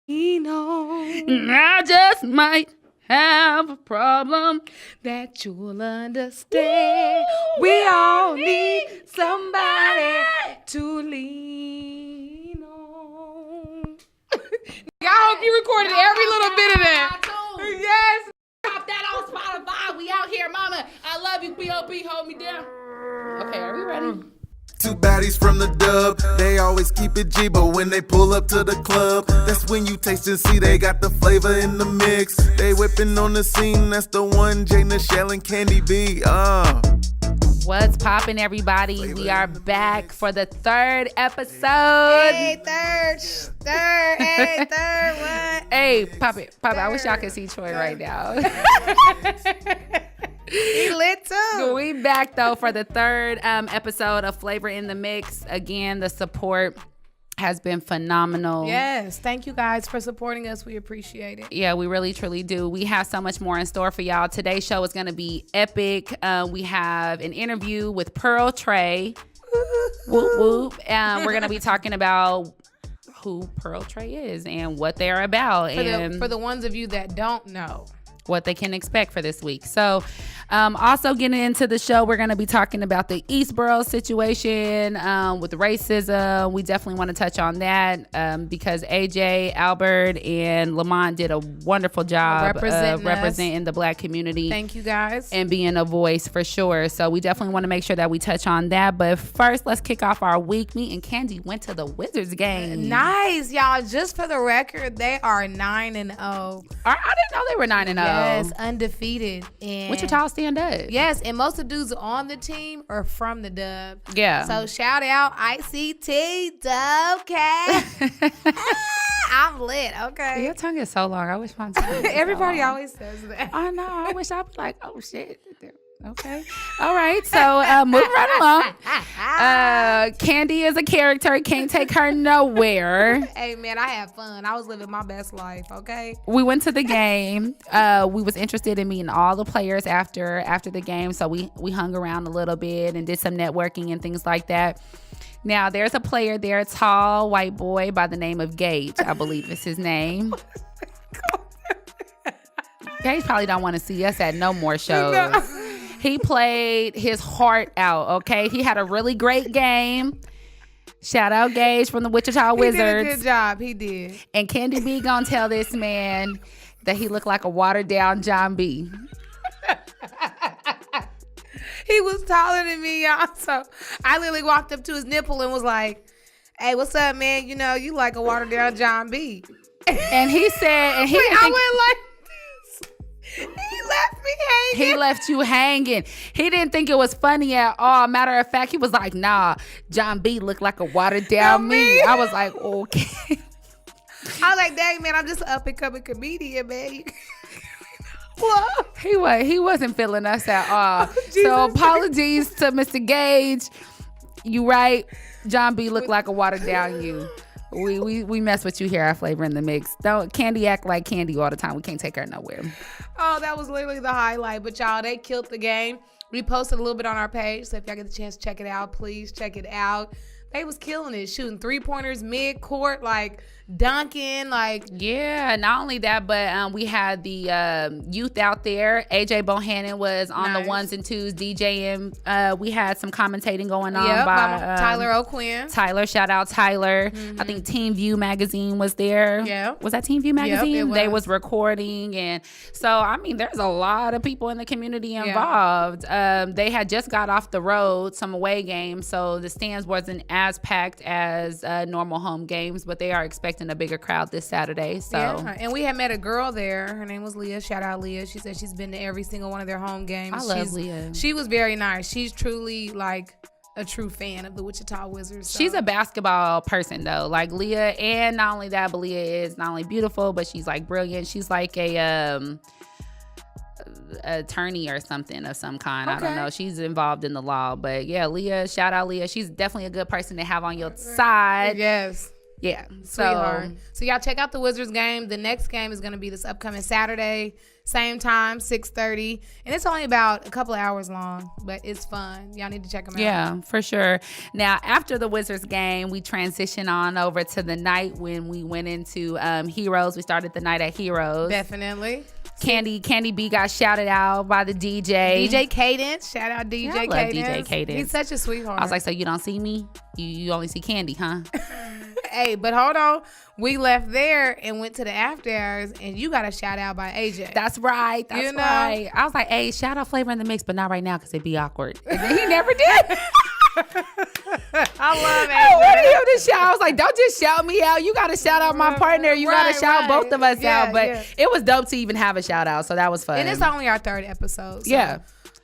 I just might have a problem that you'll understand. We all need somebody to lean on. I hope you recorded every little bit of that. Yes. Drop that on Spotify. We out here, mama. I love you, B.O.B. Hold me down. Okay, are we ready? Two baddies from the dub, they always keep it G, but when they pull up to the club, that's when you taste and see they got the flavor in the mix. They whipping on the scene, that's the one, J.NICHELLE and Candy B. What's poppin', everybody? We are back for the third episode. Hey, third, what? Hey, pop it. I wish y'all could see Troy right now. He lit too. We back though for the third episode of Flavor in the Mix. Again, the support has been phenomenal. Yes, thank you guys for supporting us. We appreciate it. Yeah, we really truly do. We have so much more in store for y'all. Today's show is going to be epic. We have an interview with Pearl Tray. Whoop whoop. We're going to be talking about who Pearl Tray is and what they're about, for the ones of you that don't know, what they can expect for this week. So also getting into the show, we're going to be talking about the Eastboro situation with racism. We definitely want to touch on that because AJ, Albert, and Lamont did a wonderful job representing the Black community. Thank you guys. And being a voice for sure. So we definitely want to make sure that we touch on that. But first, let's kick off our week. Me and Candy went to the Wizards game. Nice, y'all. Just for the record, they are 9-0. I didn't know they were 9-0. Yes, undefeated. And Wichita stand up. Yes, and most of the dudes on the team are from the dub. Yeah. So shout out ICT Dub Cat. I'm lit, okay? Your tongue is so long. I wish my tongue was Everybody so long. always says that. I know. I wish I'd be like, oh shit. Okay. All right. So moving right along. Candy is a character. Can't take her nowhere. Hey man, I had fun. I was living my best life. Okay. We went to the game. We was interested in meeting all the players after the game. So we hung around a little bit and did some networking and things like that. Now there's a player there, a tall white boy by the name of Gage, I believe is his name. Gage probably don't want to see us at no more shows. No. He played his heart out, okay? He had a really great game. Shout out Gage from the Wichita Wizards. He did a good job. He did. And Candy B gonna tell this man that he looked like a watered down John B. He was taller than me, y'all. So I literally walked up to his nipple and was like, hey, what's up, man? You know, you like a watered down John B. And he said, and he I went like, he left me hanging. He left you hanging. He didn't think it was funny at all. Matter of fact, he was like, nah, John B looked like a watered down me. I was like, okay. I was like, dang, man, I'm just an up and coming comedian, man. He wasn't feeling us at all. So apologies to Mr. Gage. You right. John B looked like a watered down you. We mess with you here at Flavor in the Mix. Don't Candy act like Candy all the time. We can't take her nowhere. Oh, that was literally the highlight. But y'all, they killed the game. We posted a little bit on our page. So if y'all get the chance to check it out, please check it out. They was killing it, shooting 3-pointers mid-court, like dunking, like. Yeah, not only that, but we had the youth out there. AJ Bohannon was on the ones and twos DJing. We had some commentating going on by Tyler O'Quinn. Tyler, shout out Tyler. Mm-hmm. I think Team View magazine was there. Yeah. Was that Team View magazine? Yep, They was recording. And so, I mean, there's a lot of people in the community involved. Yeah. They had just got off the road, some away games, so the stands wasn't as packed as normal home games, but they are expecting a bigger crowd this Saturday. So yeah. And we had met a girl there. Her name was Leah. Shout out Leah. She said she's been to every single one of their home games. I love Leah. She was very nice. She's truly like a true fan of the Wichita Wizards. So. She's a basketball person though, like Leah, and not only that, but Leah is not only beautiful, but she's like brilliant. She's like a attorney or something of some kind. Okay. I don't know. She's involved in the law, but yeah, Leah, shout out Leah. She's definitely a good person to have on your side. Yes. Yeah. Sweetheart. So y'all check out the Wizards game. The next game is going to be this upcoming Saturday, same time, 6:30, and it's only about a couple of hours long, but it's fun. Y'all need to check them out. Yeah, for sure. Now, after the Wizards game, we transition on over to the night when we went into Heroes. We started the night at Heroes. Definitely. Candy B got shouted out by the DJ. DJ Cadence. Shout out DJ I love Cadence. DJ Cadence. He's such a sweetheart. I was like, so you don't see me? You only see Candy, huh? Hey, but hold on. We left there and went to the after hours, and you got a shout out by AJ. That's right. That's right. I was like, hey, shout out Flavor in the Mix, but not right now because it'd be awkward. And then he never did. I love AJ. I wanted him to shout. I was like, don't just shout me out. You got to shout out my partner. You got to shout both of us out. But it was dope to even have a shout out. So that was fun. And it's only our 3rd episode. So yeah.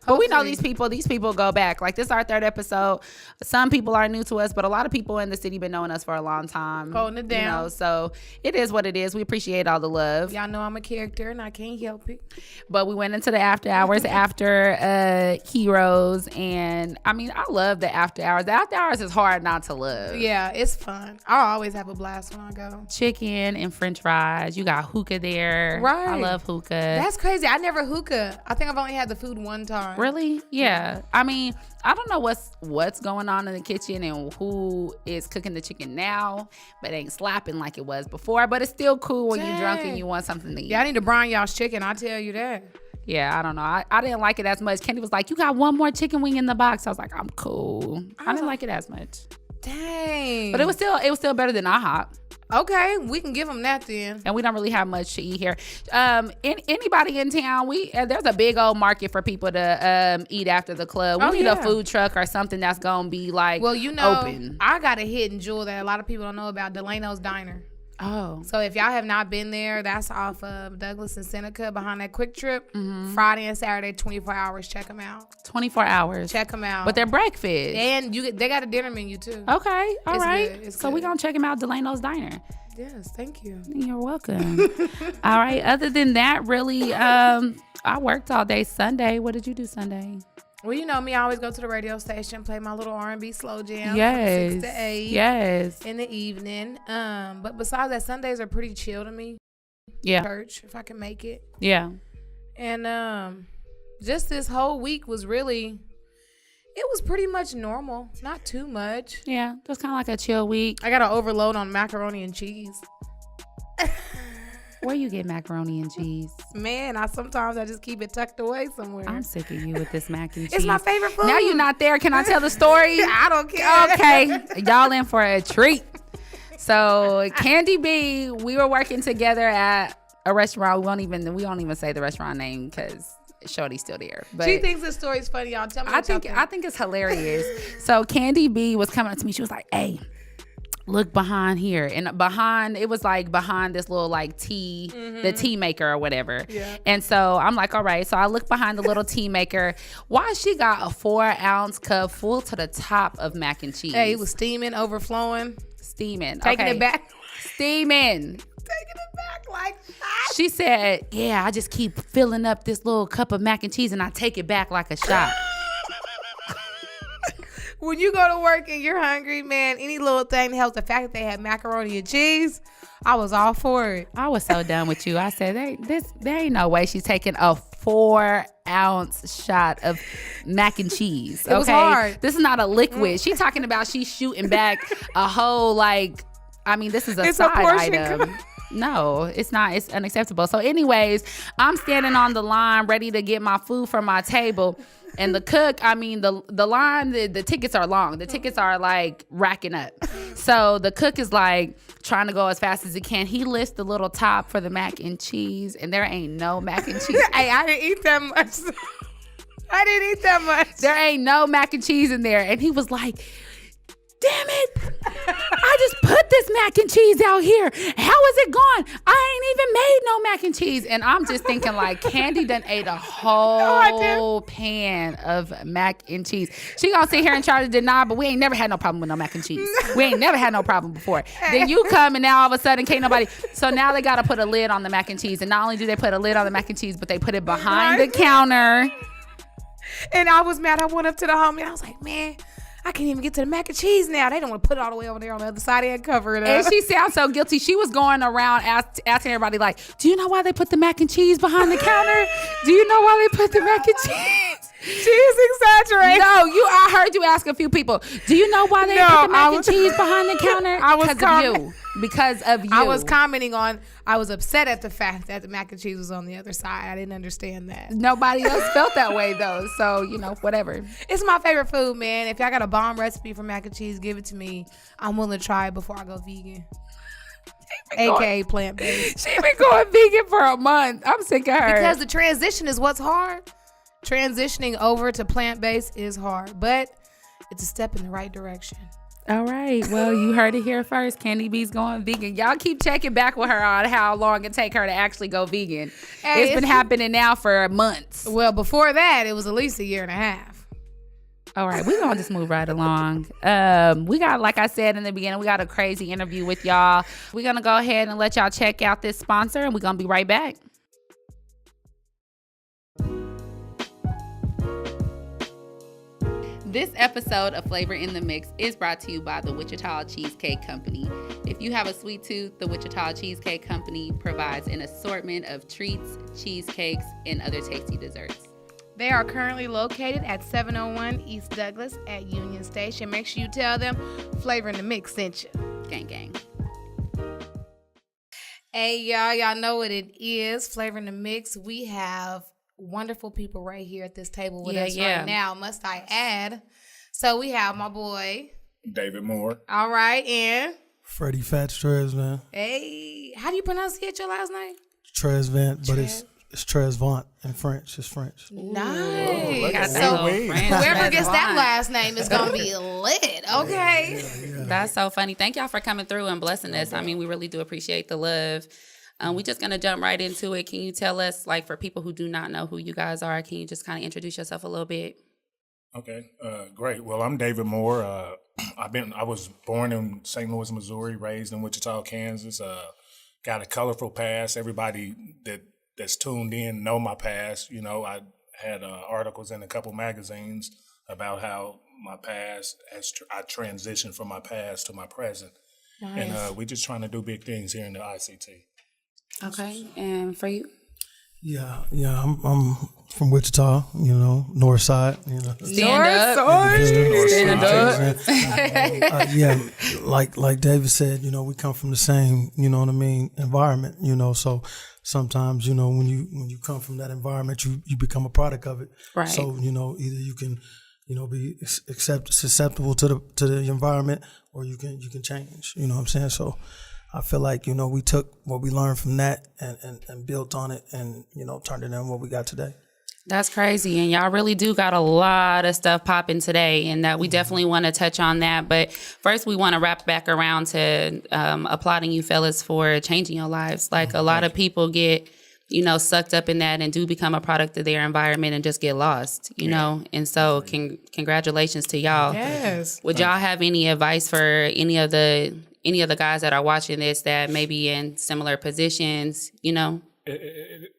But we know these people go back. Like, this is our 3rd episode. Some people are new to us, but a lot of people in the city been knowing us for a long time. Holding it down. You know, so it is what it is. We appreciate all the love. Y'all know I'm a character and I can't help it. But we went into the after hours after Heroes. And, I mean, I love the after hours. The after hours is hard not to love. Yeah, it's fun. I always have a blast when I go. Chicken and french fries. You got hookah there. Right. I love hookah. That's crazy. I never hookah. I think I've only had the food one time. Really? Yeah. I mean, I don't know what's going on in the kitchen and who is cooking the chicken now, but it ain't slapping like it was before. But it's still cool when you're drunk and you want something to eat. Yeah, I need to brine y'all's chicken. I tell you that. Yeah, I don't know. I didn't like it as much. Kenny was like, you got one more chicken wing in the box. I was like, I'm cool. I didn't like it as much. Dang. But it was still better than IHOP. Okay, we can give them that then. And we don't really have much to eat here. Anybody in town, there's a big old market for people to eat after the club. We need a food truck or something that's gonna be like, well, you know, open. I got a hidden jewel that a lot of people don't know about, Delano's Diner. Oh. So if y'all have not been there, that's off of Douglas and Seneca behind that Quick Trip. Friday and Saturday, 24 hours. Check them out. 24 hours. Check them out. But they're breakfast. And they got a dinner menu too. Okay. All right. Good. So we're going to check them out, Delano's Diner. Yes, thank you. You're welcome. All right. Other than that, really, I worked all day Sunday. What did you do Sunday? Well, you know me, I always go to the radio station, play my little R&B slow jam. Yes. From 6 to 8. Yes. In the evening. But besides that, Sundays are pretty chill to me. Yeah. Church, if I can make it. Yeah. And just this whole week was really, it was pretty much normal. Not too much. Yeah. Just kind of like a chill week. I got to overload on macaroni and cheese. Where you get macaroni and cheese? Man, sometimes I just keep it tucked away somewhere. I'm sick of you with this mac and cheese. It's my favorite food. Now you're not there. Can I tell the story? I don't care. Okay. Y'all in for a treat. So Candy B, we were working together at a restaurant. We won't even say the restaurant name because Shorty's still there. But she thinks this story's funny, y'all. Tell me I think it's hilarious. So Candy B was coming up to me. She was like, hey, look behind here. And it was like behind this little like tea, the tea maker or whatever. Yeah. And so I'm like, all right. So I look behind the little tea maker. Why she got a 4-ounce cup full to the top of mac and cheese? Hey, it was steaming, overflowing. Steaming. Taking it back. Steaming. Taking it back like that. She said, yeah, I just keep filling up this little cup of mac and cheese and I take it back like a shot. When you go to work and you're hungry, man, any little thing helps. The fact that they had macaroni and cheese, I was all for it. I was so done with you. I said, there ain't no way she's taking a 4-ounce shot of mac and cheese. Okay? It was hard. This is not a liquid. She's talking about she's shooting back a whole this is a side item. No, it's not. It's unacceptable. So anyways, I'm standing on the line ready to get my food from my table. And the cook, the line, the tickets are long. The tickets are like racking up. So the cook is like trying to go as fast as he can. He lists the little top for the mac and cheese, and there ain't no mac and cheese. Hey, I didn't eat that much. There ain't no mac and cheese in there. And he was like, damn it. I just put this mac and cheese out here. How is it gone? I ain't even made no mac and cheese. And I'm just thinking like Candy done ate a whole pan of mac and cheese. She gonna sit here and try to deny, but we ain't never had no problem with no mac and cheese. We ain't never had no problem before. Then you come and now all of a sudden can't nobody. So now they gotta put a lid on the mac and cheese. And not only do they put a lid on the mac and cheese, but they put it behind the counter. And I was mad. I went up to the homie. I was like, man, I can't even get to the mac and cheese now. They don't want to put it all the way over there on the other side and cover it up. And she sounds so guilty. She was going around asking everybody, like, do you know why they put the mac and cheese behind the counter? Do you know why they put the mac and cheese? She's exaggerating. No, I heard you ask a few people, do you know why they put the mac and cheese behind the counter? Because of you. I was commenting on, I was upset at the fact that the mac and cheese was on the other side. I didn't understand that. Nobody else felt that way, though. So, whatever. It's my favorite food, man. If y'all got a bomb recipe for mac and cheese, give it to me. I'm willing to try it before I go vegan. AKA plant-based. She been going vegan for a month. I'm sick of her. Because the transition is what's hard. Transitioning over to plant-based is hard, but it's a step in the right direction. All right. Well, you heard it here first. Candy B's going vegan. Y'all keep checking back with her on how long it take her to actually go vegan. Hey, it's been happening now for months. Well, before that, it was at least a year and a half. All right. We're going to just move right along. We got, like I said in the beginning, we got a crazy interview with y'all. We're going to go ahead and let y'all check out this sponsor, and we're going to be right back. This episode of Flavor in the Mix is brought to you by the Wichita Cheesecake Company. If you have a sweet tooth, the Wichita Cheesecake Company provides an assortment of treats, cheesecakes, and other tasty desserts. They are currently located at 701 East Douglas at Union Station. Make sure you tell them Flavor in the Mix sent you. Gang, gang. Hey, y'all know what it is. Flavor in the Mix. We have wonderful people right here at this table with us right now, must I add. So we have my boy David Moore. All right, and Freddie Fats Trezvant. Hey, how do you pronounce your last name? Trezvant, but it's Trezvant in French. It's French. Nice. So whoever gets that last name is gonna be lit. Okay. Yeah. That's so funny. Thank y'all for coming through and blessing us. I mean, we really do appreciate the love. We're just going to jump right into it. Can you tell us, like, for people who do not know who you guys are, can you just kind of introduce yourself a little bit? Okay, great. Well, I'm David Moore. I was born in St. Louis, Missouri, raised in Wichita, Kansas. Got a colorful past. Everybody that's tuned in know my past. I had articles in a couple magazines about how my past, I transitioned from my past to my present. Nice. And we're just trying to do big things here in the ICT. Okay, and for you? Yeah, I'm from Wichita, north side, Stand up. Yeah, like David said, we come from the same, environment, so sometimes, when you come from that environment, you become a product of it. Right. So, either you can, be susceptible to the environment, or you can change, you know what I'm saying? So I feel like, we took what we learned from that and built on it and, turned it into what we got today. That's crazy. And y'all really do got a lot of stuff popping today, and that we definitely want to touch on that. But first, we want to wrap back around to applauding you fellas for changing your lives. Like, a lot of people get, sucked up in that and do become a product of their environment and just get lost, know? And so congratulations to y'all. Yes. Would y'all have any advice for any of the guys that are watching this that may be in similar positions,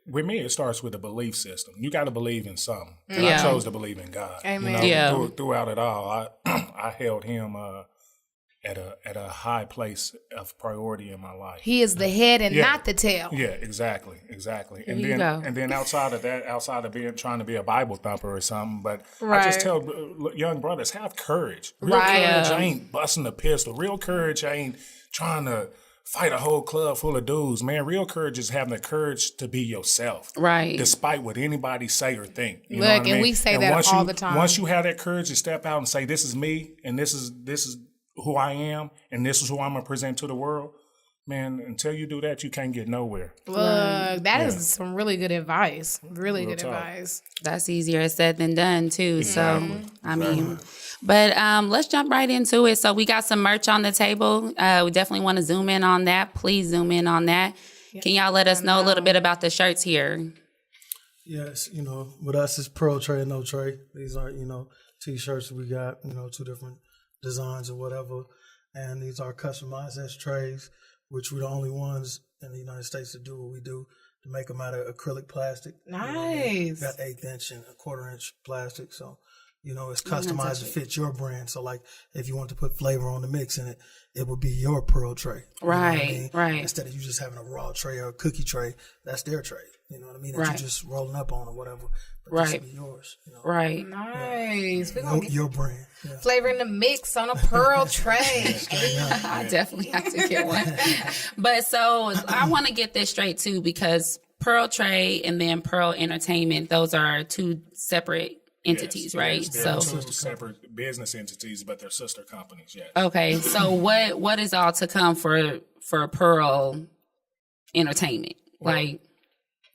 With me, it starts with a belief system. You got to believe in something. I chose to believe in God. Amen. Throughout it all, I held him at a high place of priority in my life. He is the head and not the tail. Yeah, exactly. And then outside of that, outside of trying to be a Bible thumper or something, but I just tell young brothers, have courage. Real courage ain't busting a pistol. Real courage ain't trying to fight a whole club full of dudes, man. Real courage is having the courage to be yourself. Right. Despite what anybody say or think. You know what I mean? We say that all the time. Once you have that courage to step out and say, this is me, and this is who I am, and this is who I'm going to present to the world, man, until you do that, you can't get nowhere. Look, that is some really good advice. Really good advice. That's easier said than done, too. So, I mean... But let's jump right into it. So we got some merch on the table. We definitely want to zoom in on that. Please zoom in on that. Can y'all let us know a little bit about the shirts here? Yes, with us it's Pearl Tray and No Tray. These are, T-shirts we got, 2 different designs or whatever. And these are customized as trays, which we're the only ones in the United States to do what we do, to make them out of acrylic plastic. Nice. Got 1/8 inch and 1/4 inch plastic, so... You know, it's customized to fit your brand. So, like, if you want to put flavor on the mix in it, it would be your Pearl Tray. You know what I mean? Right. Instead of you just having a raw tray or a cookie tray, that's their tray. You know what I mean? That Right. you just rolling up on or whatever. But Right. this would be yours. You know? Right. Nice. We're gonna get Your brand. Yeah. flavor in the mix on a Pearl Tray. I definitely have to get one. But so I want to get this straight too, because Pearl Tray and then Pearl Entertainment, those are two separate entities, Yes, right? yes, So they're two separate business entities, but they're sister companies. Yes. okay, so what is all to come for Pearl Entertainment? Like,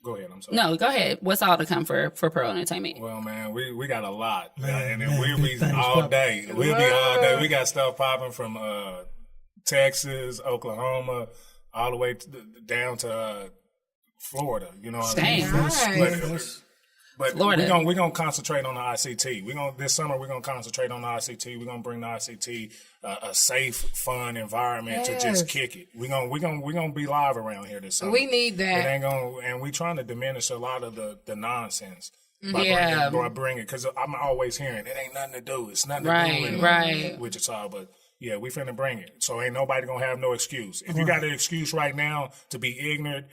Go ahead. I'm sorry. no, go ahead. What's all to come for Pearl Entertainment? Well, man, we got a lot, Man, and we'll big be things all popping. day. We'll be all day. We got stuff popping from Texas, Oklahoma, all the way down to Florida. You know what I mean? Nice. But Florida. we're gonna concentrate on the ICT. This summer we're gonna concentrate on the ICT. We're gonna bring the ICT a safe, fun environment to just kick it. We're gonna be live around here this summer. We need that. It ain't gonna, and we trying to diminish a lot of the nonsense. Yeah. By bringing it, because I'm always hearing it ain't nothing to do. It's nothing to do Right. in Wichita, but. Yeah, we finna bring it. So ain't nobody gonna have no excuse. If you got an excuse right now to be ignorant,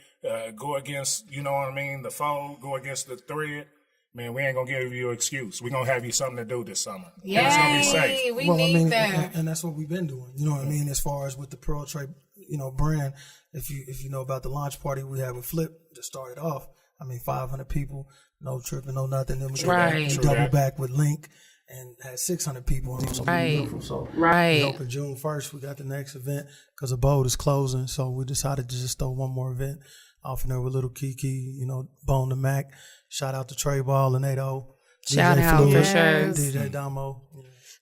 go against, you know what I mean, the foe, go against the thread, man, we ain't gonna give you an excuse. We gonna have you something to do this summer. And it's gonna be safe. Yay, we need that. and that's what we've been doing. You know what I mean? As far as with the Pearl Tray, you know, brand. If you know about the launch party we had with Flip to start it off, I mean, 500 people, no tripping, no nothing. Then we Right. double back with Link and had 600 people. So Right. beautiful. So Right. we open June 1st. We got the next event because Abode is closing. So we decided to just throw one more event off in there with Little Kiki, you know, Bone the Mac. Shout out to Trey Ball and 80. Shout out for sure. DJ Damo.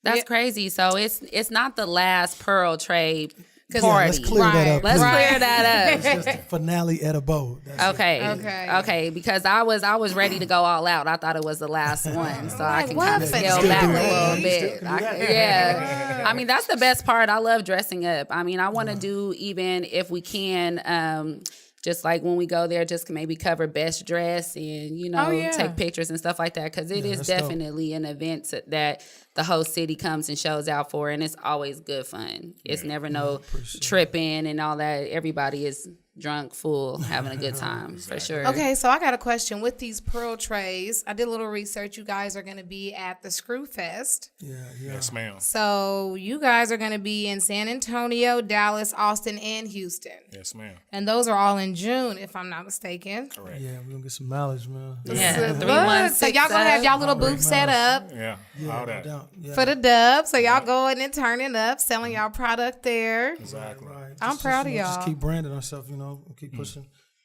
That's crazy. So it's not the last Pearl Tray Yeah, party. let's clear that up. Let's please. clear that up. It's just the finale at Abode. That's it. Okay. Because I was ready to go all out. I thought it was the last one, so I can what? kind of But scale you back still a do that. little You bit. still do that. Yeah. I mean, that's the best part. I love dressing up. I mean, I want to do, even if we can, just like when we go there, just maybe cover best dress and, you know, take pictures and stuff like that. Because it is that's dope. definitely an event that the whole city comes and shows out for. And it's always good fun. It's never no tripping and all that. Everybody is drunk, full, having a good time for sure. Okay, so I got a question. With these Pearl Trays, I did a little research. You guys are going to be at the Screw Fest. Yeah. Yes, ma'am. So you guys are going to be in San Antonio, Dallas, Austin, and Houston. Yes, ma'am. And those are all in June, if I'm not mistaken. Correct. Yeah, we're going to get some mileage, man. Yeah, Look, 316. so y'all going to have y'all little booth set up Yeah, Yeah, all that. no doubt. Yeah. for the dub. So y'all going and turning up, selling y'all product there. Exactly. Right. I'm proud of Just y'all. keep branding ourselves, you know, and keep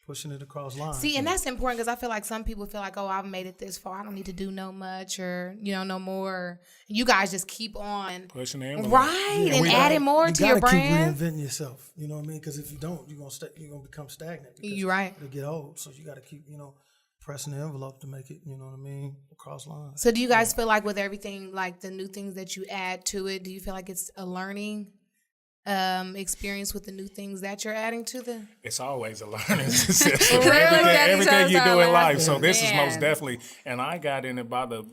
pushing it across lines. See, and that's important because I feel like some people feel like, oh, I've made it this far. I don't need to do no much or, you know, no more. You guys just keep on. Pushing the envelope. Right. And adding more to your brand. You gotta keep reinventing yourself. You know what I mean? Because if you don't, you're gonna become stagnant. because You're right. It'll get old. So you gotta keep, you know, pressing the envelope to make it, you know what I mean, across lines. So do you guys feel like with everything, like the new things that you add to it, do you feel like it's a learning experience with the new things that you're adding to the? It's always a learning system. Really? That everything you do in life. sounds So like this is man. most definitely, and I got in it by the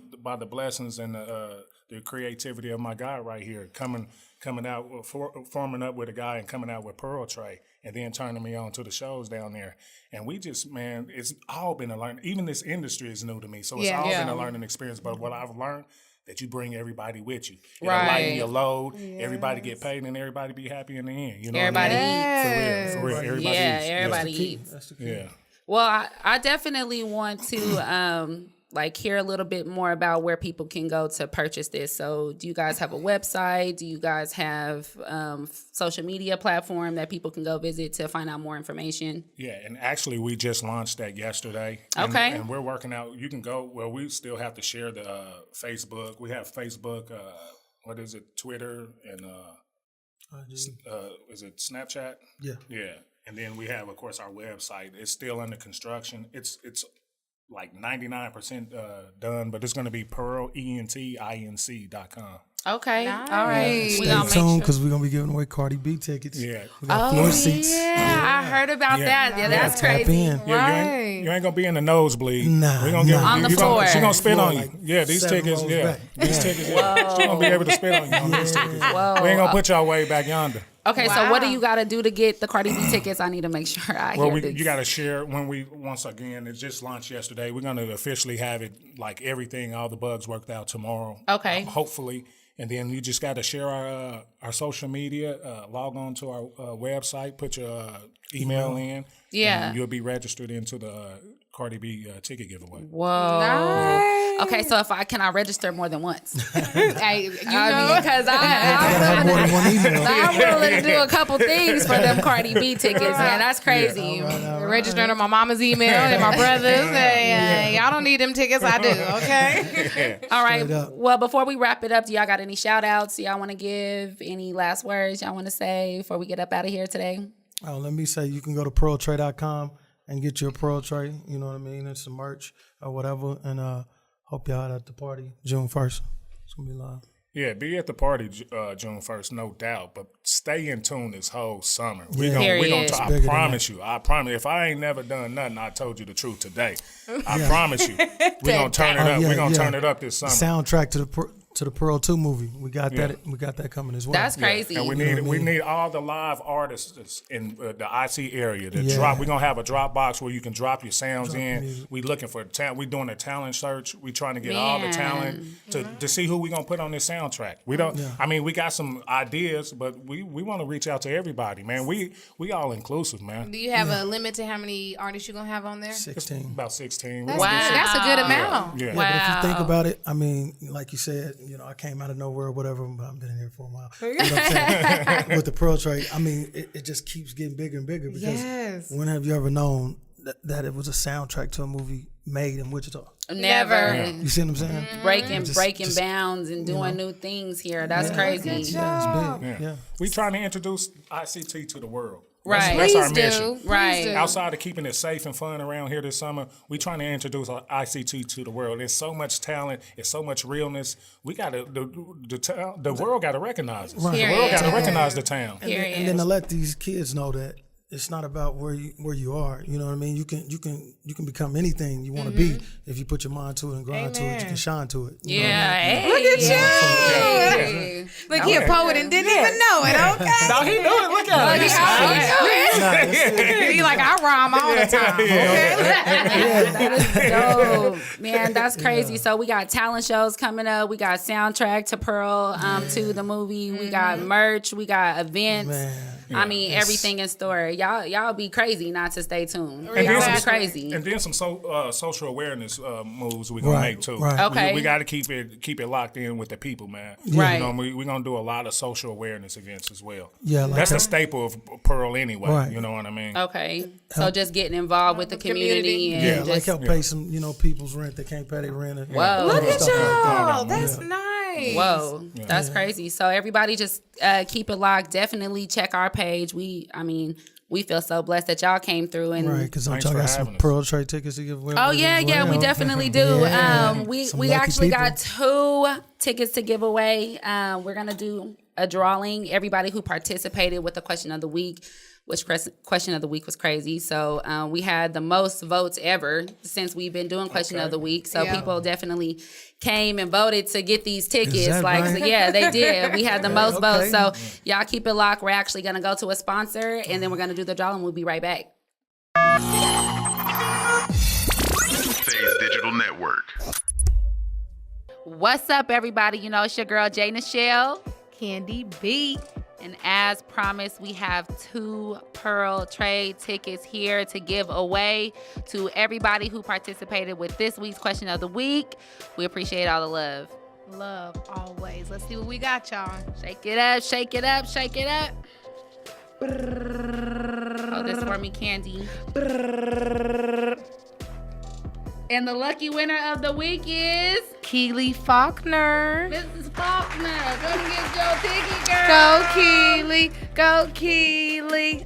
blessings and the creativity of my guy right here, coming out, forming up with a guy and coming out with Pearl Tray, and then turning me on to the shows down there. And we just, man, it's all been a learning. Even this industry is new to me, so it's all been a learning experience. But what I've learned, that you bring everybody with you. It'll lighten your load. Everybody get paid and everybody be happy in the end. You know Everybody what I mean? Yes. For real. Everybody Yeah, eats. everybody Key. eats. That's the key. Yeah. Well, I definitely want to like hear a little bit more about where people can go to purchase this. So do you guys have a website? Do you guys have social media platform that people can go visit to find out more information? Yeah, and actually we just launched that yesterday. Okay. And we're working out. You can go, well, we still have to share the Facebook. We have Facebook, what is it, Twitter, and is it Snapchat? Yeah. Yeah. And then we have, of course, our website. It's still under construction. It's like 99% done, but it's going to be pearlentinc.com. Okay. Nice. All right. Stay We gonna make tuned sure. because we're gonna be giving away Cardi B tickets. Yeah. We got floor seats. Yeah, I heard about Yeah. that. Yeah, that's Tap crazy. in. Yeah, you ain't gonna be in the nosebleed. Nah, we gonna give nah. On the you floor. She gonna spit Floor, on you. like Yeah, these 7 tickets. rows Yeah, back. these tickets. Yeah. She gonna be able to spit on you on these tickets. Whoa. We ain't gonna put y'all way back yonder. Okay, so what do you got to do to get the Cardi B tickets? I need to make sure I Well, hear this. you got to share once again, it just launched yesterday. We're going to officially have it like everything, all the bugs worked out tomorrow. Okay. Hopefully. And then you just got to share our social media, log on to our website, put your email in. Yeah. And you'll be registered into the Cardi B ticket giveaway. Whoa. Nice. Okay, so can I register more than once? Hey, Because Gotta have more than one email. I'm willing to do a couple things for them Cardi B tickets, man. That's crazy. Register under my mama's email and my brother's. Hey, y'all don't need them tickets. I do. Okay. All right. Straight up. Well, before we wrap it up, do y'all got any shout outs y'all want to give? Any last words y'all want to say before we get up out of here today? Oh, let me say you can go to pearltray.com and get your Pearl Tray. You know what I mean? And some merch or whatever. And hope y'all out at the party June 1st. It's gonna be live. Yeah, be at the party June 1st, no doubt. But stay in tune this whole summer. Yeah. We gonna Period. I bigger than promise you. I promise. If I ain't never done nothing, I told you the truth today. I promise you. We gonna turn it up. yeah, We gonna yeah. turn it up this summer. Soundtrack to the Pearl 2 movie. We got that. We got that coming as well. That's crazy. And we need all the live artists in the IC area to drop. We're gonna have a drop box where you can drop your sounds in. music. We looking for talent. We doing a talent search. We trying to get all the talent to see who we gonna put on this soundtrack. We don't. I mean, we got some ideas, but we want to reach out to everybody, man. We all inclusive, man. Do you have a limit to how many artists you're going to have on there? 16. About 16. That's Wow. good. That's a good amount. Yeah. Wow. But if you think about it, I mean, like you said, I came out of nowhere or whatever, but I've been in here for a while. You know what I'm saying? With the Pearl Tray, I mean, it just keeps getting bigger and bigger because Yes. when have you ever known that it was a soundtrack to a movie made in Wichita? Never. You see what I'm saying? Breaking Just- bounds and doing new things here. That's crazy. Yeah, it's big. Yeah. We trying to introduce ICT to the world. Right. That's our Please mission. do. Right. Please do. Outside of keeping it safe and fun around here this summer, we trying to introduce ICT to the world. There's so much talent. There's so much realness. We got to the world got to recognize us. The world got to recognize the town. And then to let these kids know that it's not about where you are. You know what I mean? You can become anything you want to be if you put your mind to it and grind to it. You can shine to it. You know what I mean? Yeah. Look at you. Hey. Look, he a poet and didn't even know it. Okay. No, he knew it. Look at him. He like, I rhyme all the time. That is dope. Man, that's crazy. So we got talent shows coming up. We got soundtrack to Pearl to the movie. We got merch. We got events. Man. I mean, everything in store. Y'all be crazy not to stay tuned. And Y'all then be some- crazy. And then some social awareness moves we gonna Right, make too. right. Okay. We got to keep it locked in with the people, man. Right. We're gonna do a lot of social awareness events as well. Yeah, like That's that. the staple of Pearl anyway. Right. You know what I mean? Okay. So just getting involved with the community and Yeah, just like help pay some, people's rent that can't pay their rent. And, Whoa. Look at stuff like that. y'all. That's nice. Whoa, that's crazy. So everybody just keep it locked. Definitely check our page. We feel so blessed that y'all came through and Right, because Thanks y'all for got some having us. Pearl Tray tickets to give away. oh yeah, we definitely do. Yeah. We Some we lucky actually people. got 2 tickets to give away. We're gonna do a drawing. Everybody who participated with the question of the week, which question of the week was crazy. So we had the most votes ever since we've been doing question of the week. So Yeah. people definitely came and voted to get these tickets. Is that right? So yeah, they did. We had the most okay. votes. So y'all keep it locked. We're actually gonna go to a sponsor and then we're gonna do the drawing. We'll be right back. Phase Digital Network. What's up, everybody? It's your girl J.NICHELLE. Candy B. And as promised, we have 2 Pearl Tray tickets here to give away to everybody who participated with this week's question of the week. We appreciate all the love. Love always. Let's see what we got, y'all. Shake it up, shake it up, shake it up. Hold this for me, Candy. And the lucky winner of the week is Keely Faulkner. Mrs. Faulkner. Go get your ticket, girl. Go Keely. Go Keely.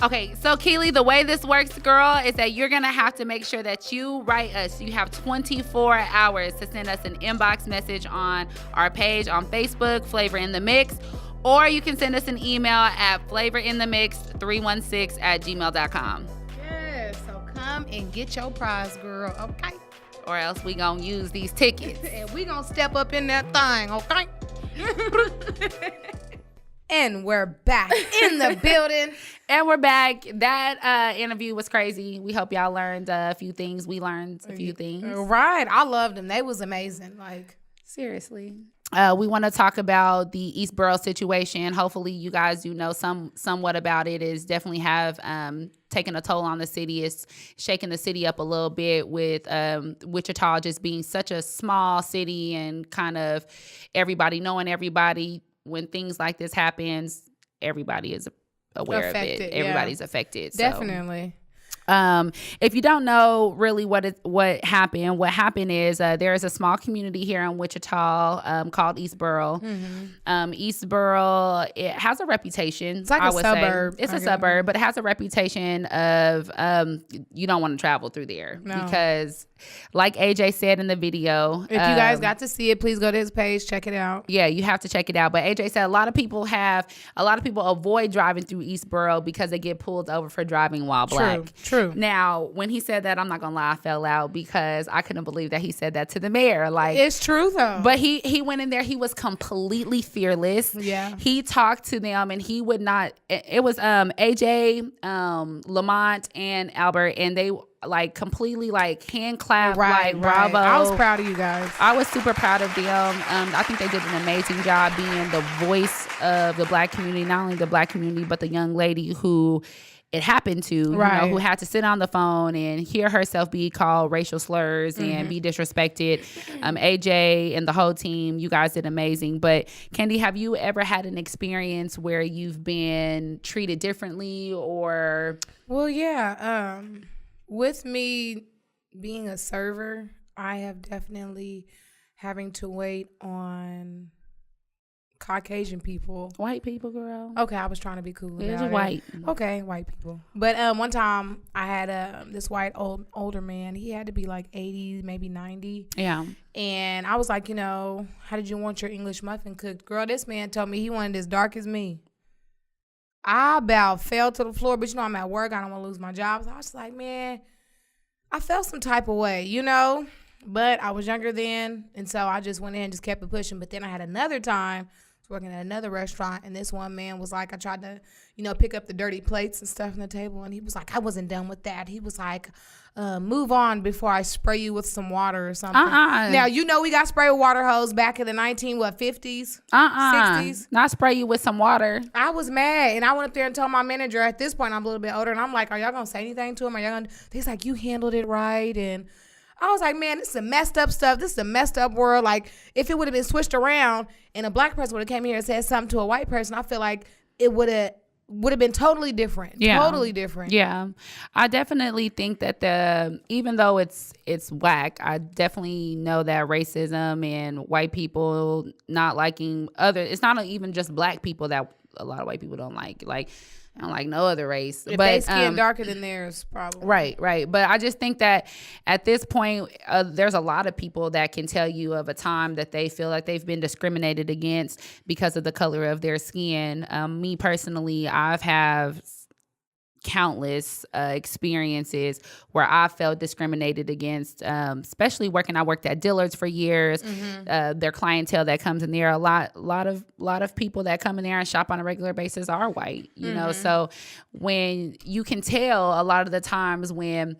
Okay, so Keely, the way this works, girl, is that you're going to have to make sure that you write us. You have 24 hours to send us an inbox message on our page on Facebook, Flavor in the Mix, or you can send us an email at flavorinthemix316@gmail.com. Yes, so come and get your prize, girl, okay? Or else we going to use these tickets. And we gonna step up in that thing, okay? And we're back in the building. And we're back. That interview was crazy. We hope y'all learned a few things. We learned a few things. Right. I loved them. They was amazing. Like, seriously. We want to talk about the Eastboro situation. Hopefully you guys do know somewhat about it. It's definitely have taken a toll on the city. It's shaking the city up a little bit with Wichita just being such a small city and kind of everybody knowing everybody. When things like this happens, everybody is aware of it. Everybody's affected. Definitely. If you don't know really what happened is there is a small community here in Wichita called Eastboro. Eastboro, it has a reputation. It's like a suburb. It's a suburb, but it has a reputation of you don't want to travel through there because, like AJ said in the video, if you guys got to see it, please go to his page, check it out. Yeah, you have to check it out. But AJ said a lot of people avoid driving through Eastboro because they get pulled over for driving while black. True. Now, when he said that, I'm not gonna lie, I fell out because I couldn't believe that he said that to the mayor. Like, it's true though. But he went in there. He was completely fearless. Yeah. He talked to them, and he would not. It was AJ, Lamont, and Albert, and they like completely like hand clap, like bravo. I was proud of you guys. I was super proud of them. I think they did an amazing job being the voice of the black community, not only the black community, but the young lady who it happened to, you know, who had to sit on the phone and hear herself be called racial slurs and be disrespected. AJ and the whole team, you guys did amazing. But Kendi, have you ever had an experience where you've been treated differently or? Well, yeah. With me being a server, I have definitely having to wait on Caucasian people. White people, girl. Okay, I was trying to be cool about It's it. white. Okay, white people. But one time I had this white older man. He had to be like 80, maybe 90. Yeah. And I was like, you know, how did you want your English muffin cooked? Girl, this man told me he wanted as dark as me. I about fell to the floor, but you know I'm at work. I don't want to lose my job. So I was like, man, I felt some type of way, you know. But I was younger then, and so I just went in and just kept it pushing. But then I had another time. Working at another restaurant, and this one man was like, I tried to, you know, pick up the dirty plates and stuff on the table, and he was like, I wasn't done with that. He was like, move on before I spray you with some water or something. Now, you know, we got spray with water hose back in the 50s, 60s. Not spray you with some water. I was mad, and I went up there and told my manager, at this point, I'm a little bit older, and I'm like, are y'all going to say anything to him? Are y'all going to? He's like, you handled it right, and I was like, man, this is some messed up stuff. This is a messed up world. Like, if it would have been switched around and a black person would have came here and said something to a white person, I feel like it would have been totally different. Yeah. Totally different. Yeah. I definitely think that even though it's whack, I definitely know that racism and white people not liking it's not even just black people that a lot of white people don't like. Like, I don't like no other race. If they skin darker than theirs, probably. Right. But I just think that at this point, there's a lot of people that can tell you of a time that they feel like they've been discriminated against because of the color of their skin. Me personally, I've had countless experiences where I felt discriminated against, especially I worked at Dillard's for years. Their clientele that comes in there, a lot of people that come in there and shop on a regular basis are white, you know. So when you can tell a lot of the times when,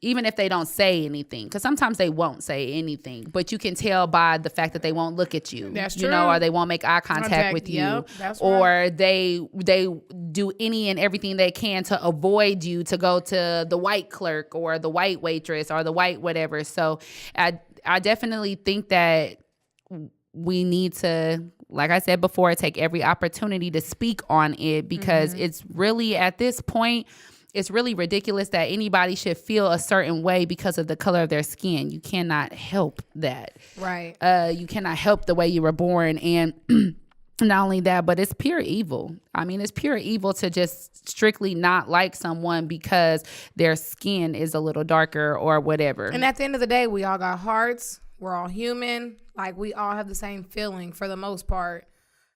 even if they don't say anything, because sometimes they won't say anything, but you can tell by the fact that they won't look at you, that's you true. know, or they won't make eye contact with you, yep, that's or right. they do any and everything they can to avoid you to go to the white clerk or the white waitress or the white whatever. So I definitely think that we need to, like I said before, take every opportunity to speak on it, because it's really, at this point, it's really ridiculous that anybody should feel a certain way because of the color of their skin. You cannot help that. Right. You cannot help the way you were born. And Not only that, but it's pure evil. I mean, it's pure evil to just strictly not like someone because their skin is a little darker or whatever. And at the end of the day, we all got hearts. We're all human. Like, we all have the same feeling for the most part.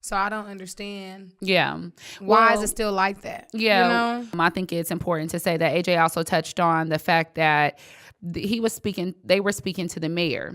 So I don't understand. Yeah. Why is it still like that? Yeah. You know? I think it's important to say that AJ also touched on the fact that they were speaking to the mayor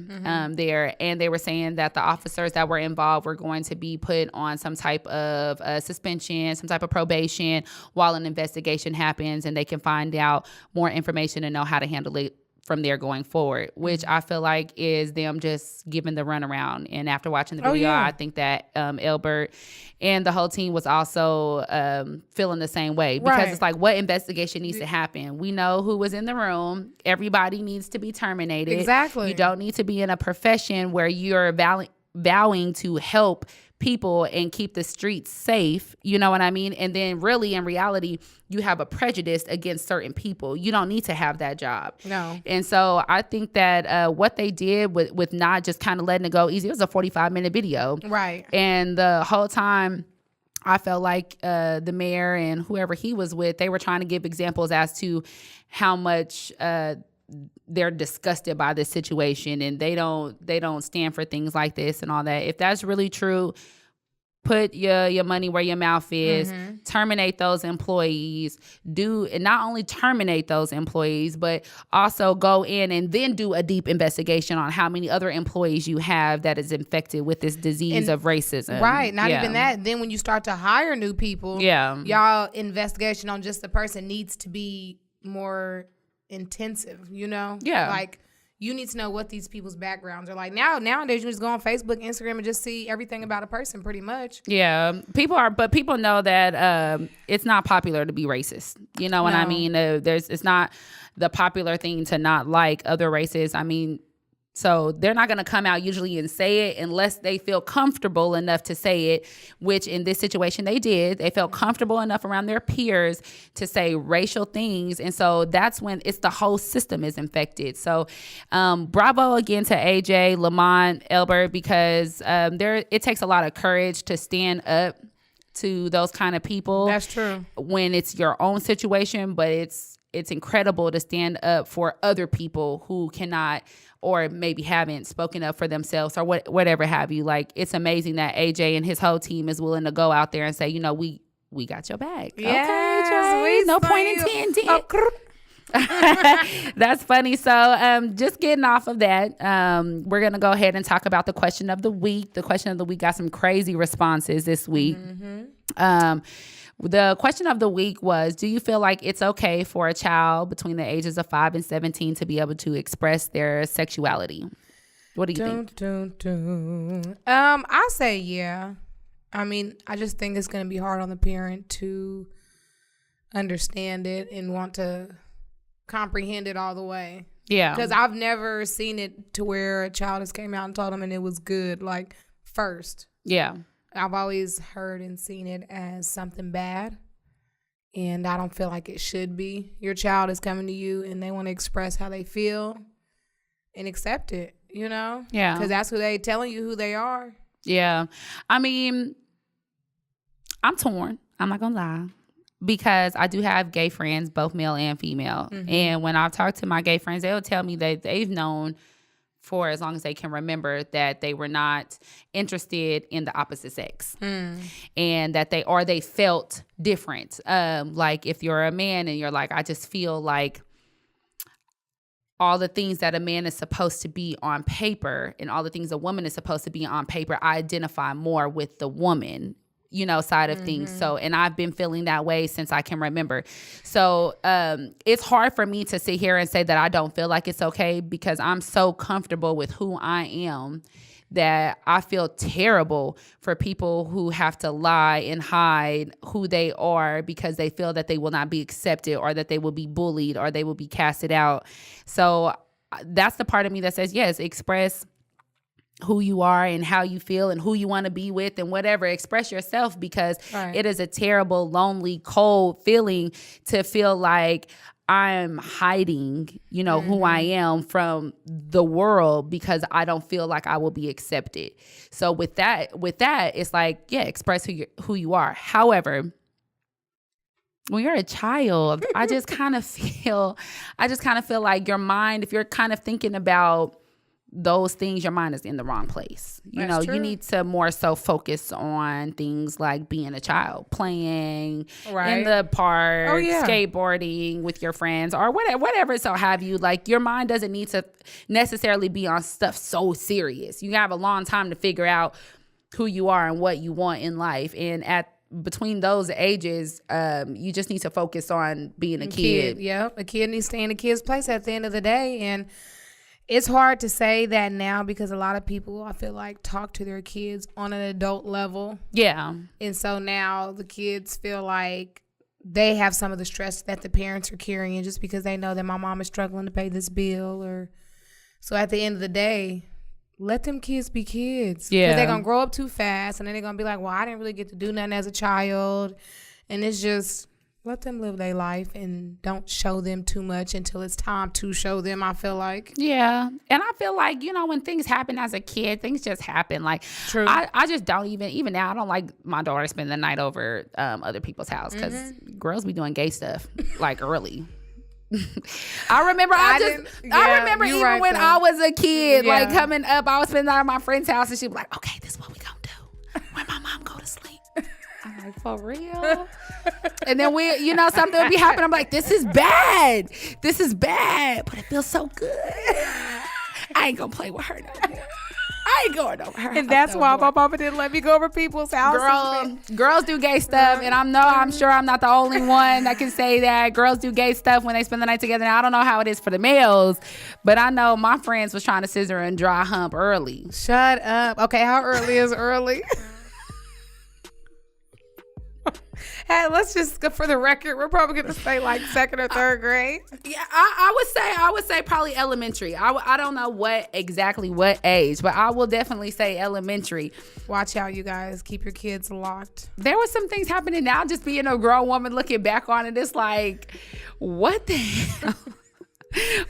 there, and they were saying that the officers that were involved were going to be put on some type of suspension, some type of probation while an investigation happens, and they can find out more information and know how to handle it from there going forward, which I feel like is them just giving the runaround. And after watching the video, I think that Elbert and the whole team was also feeling the same way, because it's like, what investigation needs to happen? We know who was in the room. Everybody needs to be terminated. Exactly. You don't need to be in a profession where you're vowing to help people and keep the streets safe, you know what I mean? And then really in reality, you have a prejudice against certain people. You don't need to have that job. No. And so I think that what they did with not just kind of letting it go easy, it was a 45-minute video. Right. And the whole time, I felt like the mayor and whoever he was with, they were trying to give examples as to how much they're disgusted by this situation, and they don't stand for things like this and all that. If that's really true, put your money where your mouth is. Terminate those employees. And not only terminate those employees, but also go in and then do a deep investigation on how many other employees you have that is infected with this disease of racism. Right. Not even that. Then when you start to hire new people, y'all investigation on just the person needs to be more intensive, you know? Yeah. Like, you need to know what these people's backgrounds are like. Nowadays, you just go on Facebook, Instagram, and just see everything about a person, pretty much. Yeah, people know that it's not popular to be racist. You know what I mean? It's not the popular thing to not like other races. I mean, so they're not going to come out usually and say it unless they feel comfortable enough to say it, which in this situation they did. They felt comfortable enough around their peers to say racial things. And so that's when it's the whole system is infected. So bravo again to AJ, Lamont, Elbert, because it takes a lot of courage to stand up to those kind of people. That's true. When it's your own situation, but it's incredible to stand up for other people who cannot or maybe haven't spoken up for themselves or whatever have you. Like, it's amazing that AJ and his whole team is willing to go out there and say, you know, we got your back. Yes, okay, Jay, no point intended. That's funny. So just getting off of that, we're going to go ahead and talk about the question of the week. The question of the week got some crazy responses this week. The question of the week was, do you feel like it's okay for a child between the ages of 5 and 17 to be able to express their sexuality? What do you think? I say yeah. I mean, I just think it's going to be hard on the parent to understand it and want to comprehend it all the way. Yeah. Because I've never seen it to where a child has came out and told them and it was good, like, first. Yeah. I've always heard and seen it as something bad, and I don't feel like it should be. Your child is coming to you, and they want to express how they feel and accept it, you know? Yeah. Because that's who they telling you who they are. Yeah. I mean, I'm torn. I'm not going to lie. Because I do have gay friends, both male and female. And when I talk to my gay friends, they'll tell me that they've known for as long as they can remember that they were not interested in the opposite sex, and that they felt different. Like, if you're a man and you're like, I just feel like all the things that a man is supposed to be on paper and all the things a woman is supposed to be on paper, I identify more with the woman, you know, side of things. So, and I've been feeling that way since I can remember. So it's hard for me to sit here and say that I don't feel like it's okay, because I'm so comfortable with who I am that I feel terrible for people who have to lie and hide who they are because they feel that they will not be accepted or that they will be bullied or they will be casted out. So that's the part of me that says, yes, express who you are and how you feel and who you want to be with and whatever. Express yourself, because it is a terrible, lonely, cold feeling to feel like I'm hiding, who I am from the world because I don't feel like I will be accepted. So with that, it's like, express who you are. However, when you're a child, I just kind of feel like your mind, if you're kind of thinking about those things, your mind is in the wrong place. That's true. You need to more so focus on things like being a child, playing in the park, skateboarding with your friends, or whatever so have you. Like, your mind doesn't need to necessarily be on stuff so serious. You have a long time to figure out who you are and what you want in life. And between those ages, you just need to focus on being a kid. Yeah, a kid needs to stay in a kid's place at the end of the day. And it's hard to say that now because a lot of people, I feel like, talk to their kids on an adult level. Yeah. And so now the kids feel like they have some of the stress that the parents are carrying just because they know that my mom is struggling to pay this bill. So at the end of the day, let them kids be kids. Yeah. Because they're going to grow up too fast, and then they're going to be like, well, I didn't really get to do nothing as a child. And it's just, let them live their life and don't show them too much until it's time to show them, I feel like. Yeah. And I feel like, when things happen as a kid, things just happen. Like, true. I just don't even now, I don't like my daughter spending the night over other people's house because girls be doing gay stuff like early. I remember even when I was a kid, like coming up, I was spending the night at my friend's house and she'd be like, okay, this is what we gonna do when my mom go to sleep. I'm like, for real? And then something would be happening. I'm like, this is bad, but it feels so good. I ain't gonna play with her no more. I ain't going over her. And that's why my mama didn't let me go over people's houses. Girls do gay stuff, and I'm sure I'm not the only one that can say that. Girls do gay stuff when they spend the night together. Now, I don't know how it is for the males, but I know my friends was trying to scissor and dry hump early. Shut up. Okay, how early is early? Hey, let's just go for the record. We're probably going to say like second or third grade. Yeah, I would say probably elementary. I don't know what age, but I will definitely say elementary. Watch out, you guys. Keep your kids locked. There was some things happening now. Just being a grown woman looking back on it, it's like, what the hell?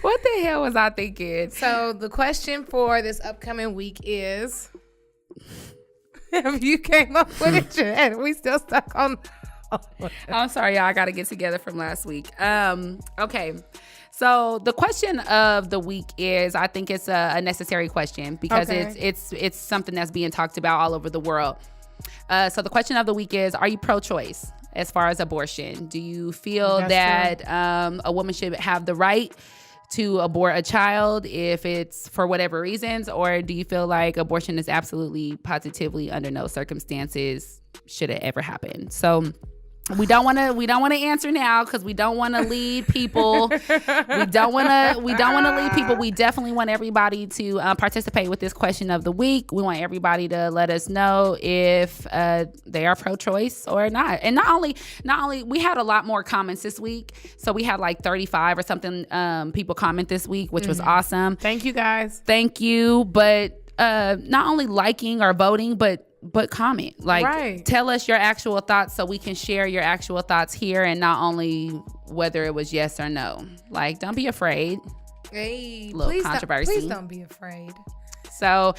What the hell was I thinking? So the question for this upcoming week is, if you came up with it, and we still stuck on. I'm sorry, y'all. I got to get together from last week. Okay. So the question of the week is, I think it's a necessary question because it's something that's being talked about all over the world. So the question of the week is, are you pro-choice as far as abortion? Do you feel that a woman should have the right to abort a child if it's for whatever reasons, or do you feel like abortion is absolutely, positively, under no circumstances should it ever happen? So we don't want to answer now because we don't want to lead people. We definitely want everybody to participate with this question of the week. We want everybody to let us know if they are pro-choice or not. And not only we had a lot more comments this week, so we had like 35 or something people comment this week, which was awesome. Thank you, guys. Thank you. But not only liking or voting, but comment, tell us your actual thoughts so we can share your actual thoughts here, and not only whether it was yes or no. Like, don't be afraid. Hey, controversy. Please don't be afraid. So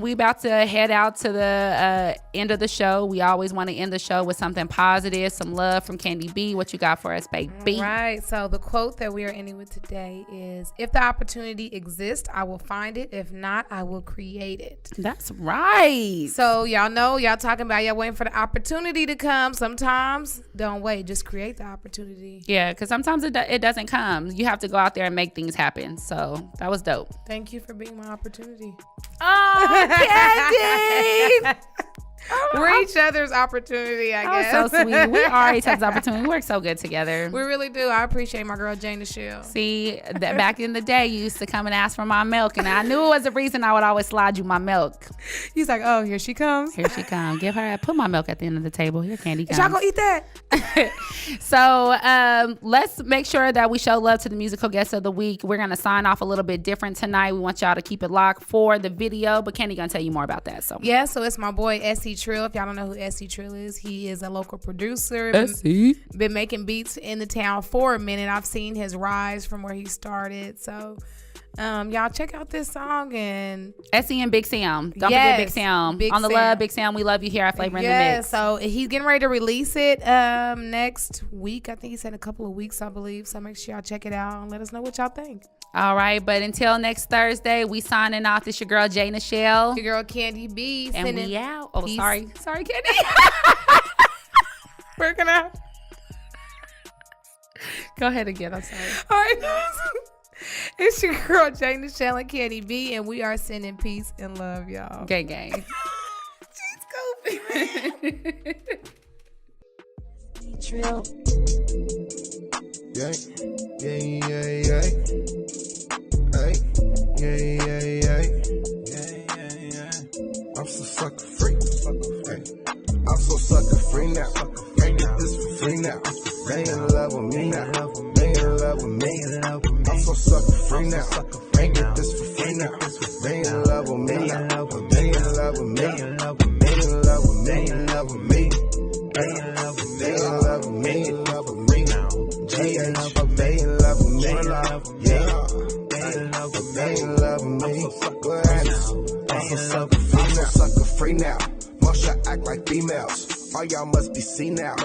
we about to head out to the end of the show. We always want to end the show with something positive, some love from Candy B. What you got for us, baby? Right. So the quote that we are ending with today is, if the opportunity exists, I will find it. If not, I will create it. That's right. So y'all know, y'all talking about y'all waiting for the opportunity to come. Sometimes don't wait. Just create the opportunity. Yeah, because sometimes it doesn't come. You have to go out there and make things happen. So that was dope. Thank you for being my opportunity. Oh, Candy! We're each other's opportunity, I guess. Oh, so sweet. We are each other's opportunity. We work so good together. We really do. I appreciate my girl J.NICHELLE. See, that back in the day, you used to come and ask for my milk, and I knew it was a reason I would always slide you my milk. He's like, oh, here she comes. Here she comes. Give her. Put my milk at the end of the table. Here, Candy comes. Y'all gonna eat that? So let's make sure that we show love to the musical guest of the week. We're gonna sign off a little bit different tonight. We want y'all to keep it locked for the video, but Candy gonna tell you more about that. So yeah, so it's my boy S.E. Trill. If y'all don't know who S.E. Trill is, he is a local producer. Been making beats in the town for a minute. I've seen his rise from where he started. So y'all check out this song. And S.E. and Big Sam. Don't forget Big Sam. On the love, Big Sam, we love you here at Flavor in the Mix. So he's getting ready to release it next week. I think he said a couple of weeks, I believe. So make sure y'all check it out and let us know what y'all think. All right, but until next Thursday, we signing off. It's your girl J.NICHELLE. Your girl Candy B. And we out. Oh, peace. Sorry, Candy. Working out. Go ahead again. I'm sorry. All right. It's your girl J.NICHELLE and Candy B, and we are sending peace and love, y'all. Gang. She's goofy. Trill. Yeah. I'm so sucker free. Hey. I'm so sucker free now. Can't get this for free now. They in love with me now. They in love with me. I'm so sucker free now. Can't get this for free now. They in love with me now. They in love with me. They in love with me. They in love with me. They in love with me. They in love with me. They in love with me now. They in love with me. Yeah. They in love with me. I'm so sucker free now. Most y'all act like females. All y'all must be seen now.